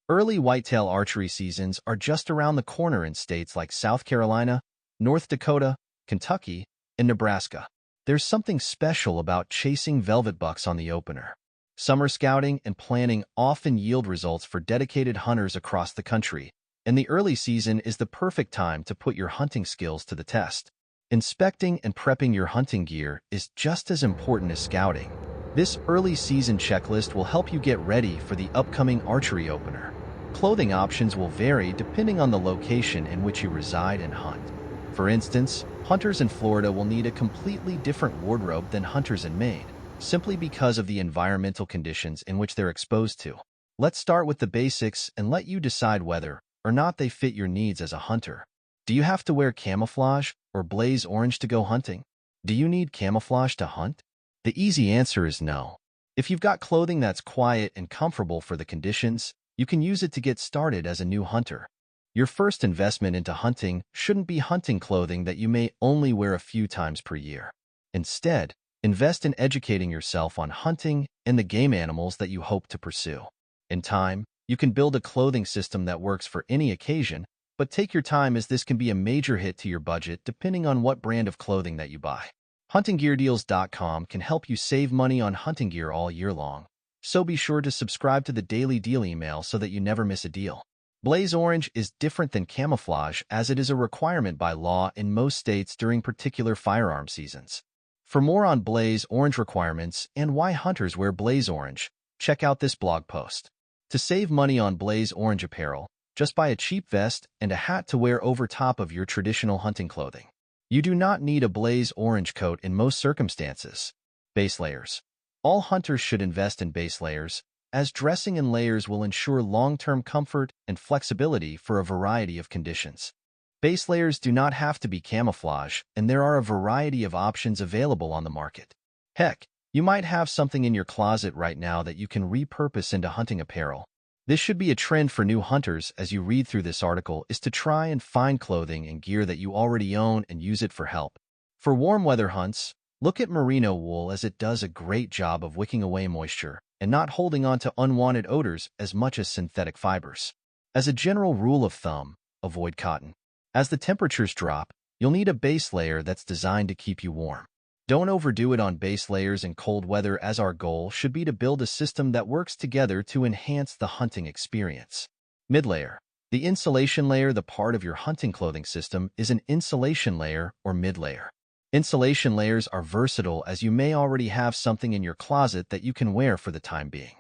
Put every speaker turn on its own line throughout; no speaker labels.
Early whitetail archery seasons are just around the corner in states like South Carolina, North Dakota, Kentucky, and Nebraska. There's something special about chasing velvet bucks on the opener. Summer scouting and planning often yield results for dedicated hunters across the country, and the early season is the perfect time to put your hunting skills to the test. Inspecting and prepping your hunting gear is just as important as scouting. This early season checklist will help you get ready for the upcoming archery opener. Clothing options will vary depending on the location in which you reside and hunt. For instance, hunters in Florida will need a completely different wardrobe than hunters in Maine, simply because of the environmental conditions in which they're exposed to. Let's start with the basics and let you decide whether or not they fit your needs as a hunter. Do you have to wear camouflage or blaze orange to go hunting? Do you need camouflage to hunt? The easy answer is no. If you've got clothing that's quiet and comfortable for the conditions, you can use it to get started as a new hunter. Your first investment into hunting shouldn't be hunting clothing that you may only wear a few times per year. Instead, invest in educating yourself on hunting and the game animals that you hope to pursue. In time, you can build a clothing system that works for any occasion, but take your time as this can be a major hit to your budget depending on what brand of clothing that you buy. HuntingGearDeals.com can help you save money on hunting gear all year long, so be sure to subscribe to the Daily Deal email so that you never miss a deal. Blaze orange is different than camouflage as it is a requirement by law in most states during particular firearm seasons. For more on blaze orange requirements and why hunters wear blaze orange, check out this blog post. To save money on blaze orange apparel, just buy a cheap vest and a hat to wear over top of your traditional hunting clothing. You do not need a blaze orange coat in most circumstances. Base layers. All hunters should invest in base layers, as dressing in layers will ensure long-term comfort and flexibility for a variety of conditions. Base layers do not have to be camouflage, and there are a variety of options available on the market. Heck, you might have something in your closet right now that you can repurpose into hunting apparel. This should be a trend for new hunters as you read through this article is to try and find clothing and gear that you already own and use it for help. For warm weather hunts, look at merino wool as it does a great job of wicking away moisture and not holding on to unwanted odors as much as synthetic fibers. As a general rule of thumb, avoid cotton. As the temperatures drop, you'll need a base layer that's designed to keep you warm. Don't overdo it on base layers in cold weather as our goal should be to build a system that works together to enhance the hunting experience. Mid-layer. The insulation layer, the part of your hunting clothing system, is an insulation layer or mid-layer. Insulation layers are versatile as you may already have something in your closet that you can wear for the time being.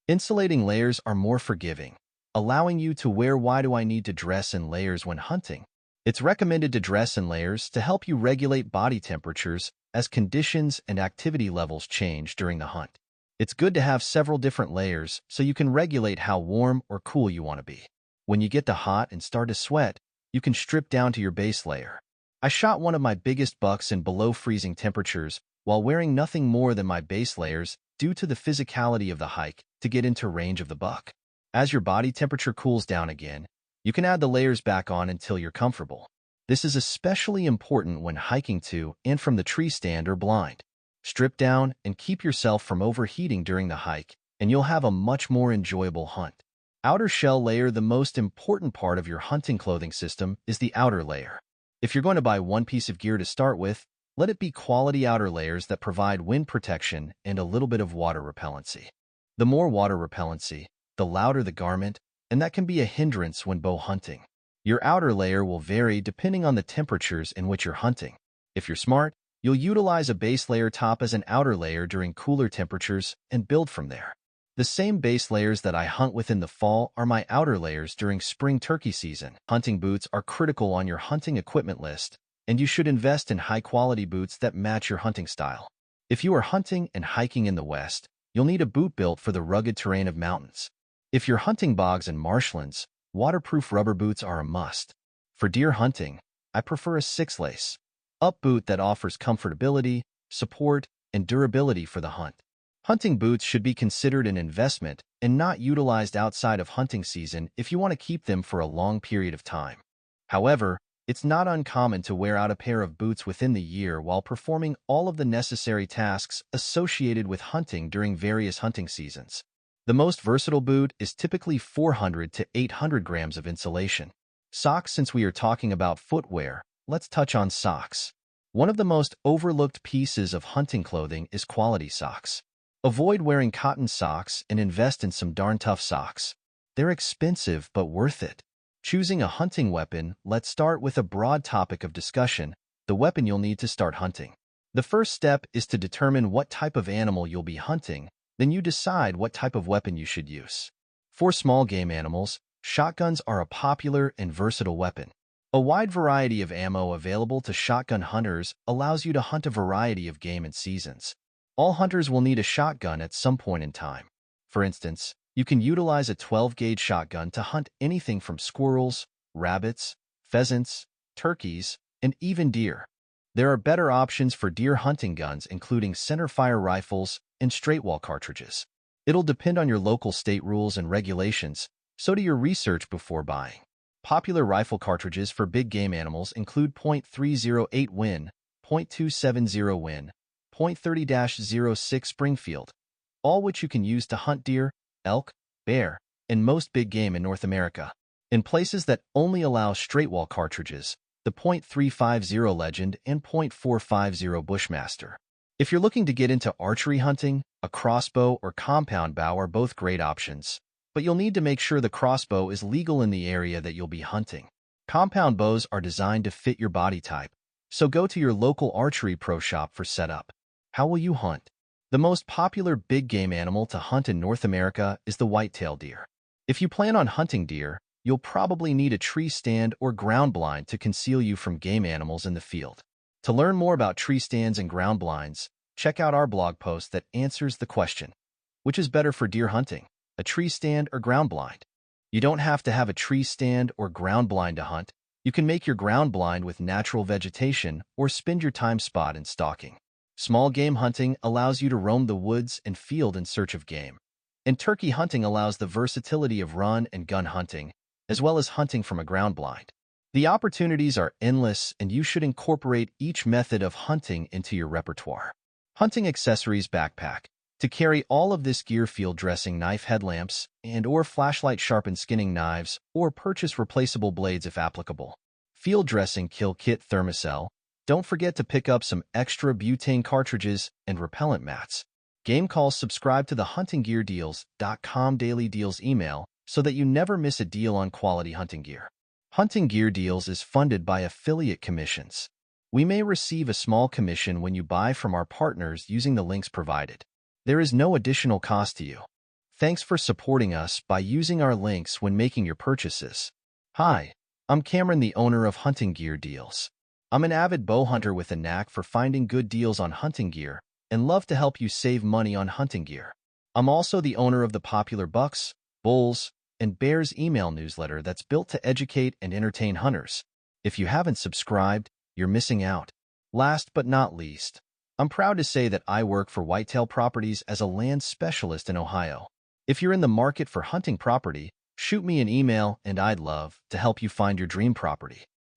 Insulating layers are more forgiving, allowing you to wear. Why do I need to dress in layers when hunting? It's recommended to dress in layers to help you regulate body temperatures as conditions and activity levels change during the hunt. It's good to have several different layers so you can regulate how warm or cool you want to be. When you get to hot and start to sweat, you can strip down to your base layer. I shot one of my biggest bucks in below freezing temperatures while wearing nothing more than my base layers due to the physicality of the hike to get into range of the buck. As your body temperature cools down again, you can add the layers back on until you're comfortable. This is especially important when hiking to and from the tree stand or blind. Strip down and keep yourself from overheating during the hike, and you'll have a much more enjoyable hunt. Outer shell layer. The most important part of your hunting clothing system is the outer layer. If you're going to buy one piece of gear to start with, let it be quality outer layers that provide wind protection and a little bit of water repellency. The more water repellency, the louder the garment, and that can be a hindrance when bow hunting. Your outer layer will vary depending on the temperatures in which you're hunting. If you're smart, you'll utilize a base layer top as an outer layer during cooler temperatures and build from there. The same base layers that I hunt with in the fall are my outer layers during spring turkey season. Hunting boots are critical on your hunting equipment list, and you should invest in high-quality boots that match your hunting style. If you are hunting and hiking in the West, you'll need a boot built for the rugged terrain of mountains. If you're hunting bogs and marshlands, waterproof rubber boots are a must. For deer hunting, I prefer a 6-lace up boot that offers comfortability, support, and durability for the hunt. Hunting boots should be considered an investment and not utilized outside of hunting season if you want to keep them for a long period of time. However, it's not uncommon to wear out a pair of boots within the year while performing all of the necessary tasks associated with hunting during various hunting seasons. The most versatile boot is typically 400 to 800 grams of insulation. Socks. Since we are talking about footwear, let's touch on socks. One of the most overlooked pieces of hunting clothing is quality socks. Avoid wearing cotton socks and invest in some darn tough socks. They're expensive but worth it. Choosing a hunting weapon. Let's start with a broad topic of discussion, the weapon you'll need to start hunting. The first step is to determine what type of animal you'll be hunting, then you decide what type of weapon you should use. For small game animals, shotguns are a popular and versatile weapon. A wide variety of ammo available to shotgun hunters allows you to hunt a variety of game and seasons. All hunters will need a shotgun at some point in time. For instance, you can utilize a 12-gauge shotgun to hunt anything from squirrels, rabbits, pheasants, turkeys, and even deer. There are better options for deer hunting guns, including centerfire rifles and straight-wall cartridges. It'll depend on your local state rules and regulations, so do your research before buying. Popular rifle cartridges for big game animals include .308 Win, .270 Win, .30-06 Springfield, all which you can use to hunt deer, elk, bear, and most big game in North America. In places that only allow straight-wall cartridges, the .350 Legend and .450 Bushmaster. If you're looking to get into archery hunting, a crossbow or compound bow are both great options, but you'll need to make sure the crossbow is legal in the area that you'll be hunting. Compound bows are designed to fit your body type, so go to your local archery pro shop for setup. How will you hunt? The most popular big game animal to hunt in North America is the whitetail deer. If you plan on hunting deer, you'll probably need a tree stand or ground blind to conceal you from game animals in the field. To learn more about tree stands and ground blinds, check out our blog post that answers the question, which is better for deer hunting, a tree stand or ground blind? You don't have to have a tree stand or ground blind to hunt. You can make your ground blind with natural vegetation or spend your time spot in stalking. Small game hunting allows you to roam the woods and field in search of game. And turkey hunting allows the versatility of run and gun hunting, as well as hunting from a ground blind. The opportunities are endless, and you should incorporate each method of hunting into your repertoire. Hunting accessories backpack. To carry all of this gear, field dressing knife, headlamps, and/or flashlight, sharpened skinning knives, or purchase replaceable blades if applicable. Field dressing kill kit, thermocell. Don't forget to pick up some extra butane cartridges and repellent mats. Game calls. Subscribe to the huntinggeardeals.com daily deals email so that you never miss a deal on quality hunting gear. Hunting Gear Deals is funded by affiliate commissions. We may receive a small commission when you buy from our partners using the links provided. There is no additional cost to you. Thanks for supporting us by using our links when making your purchases. Hi, I'm Cameron, the owner of Hunting Gear Deals. I'm an avid bow hunter with a knack for finding good deals on hunting gear and love to help you save money on hunting gear. I'm also the owner of the popular Bucks, Bulls, and Bears email newsletter that's built to educate and entertain hunters. If you haven't subscribed, you're missing out. Last but not least, I'm proud to say that I work for Whitetail Properties as a land specialist in Ohio. If you're in the market for hunting property, shoot me an email and I'd love to help you find your dream property.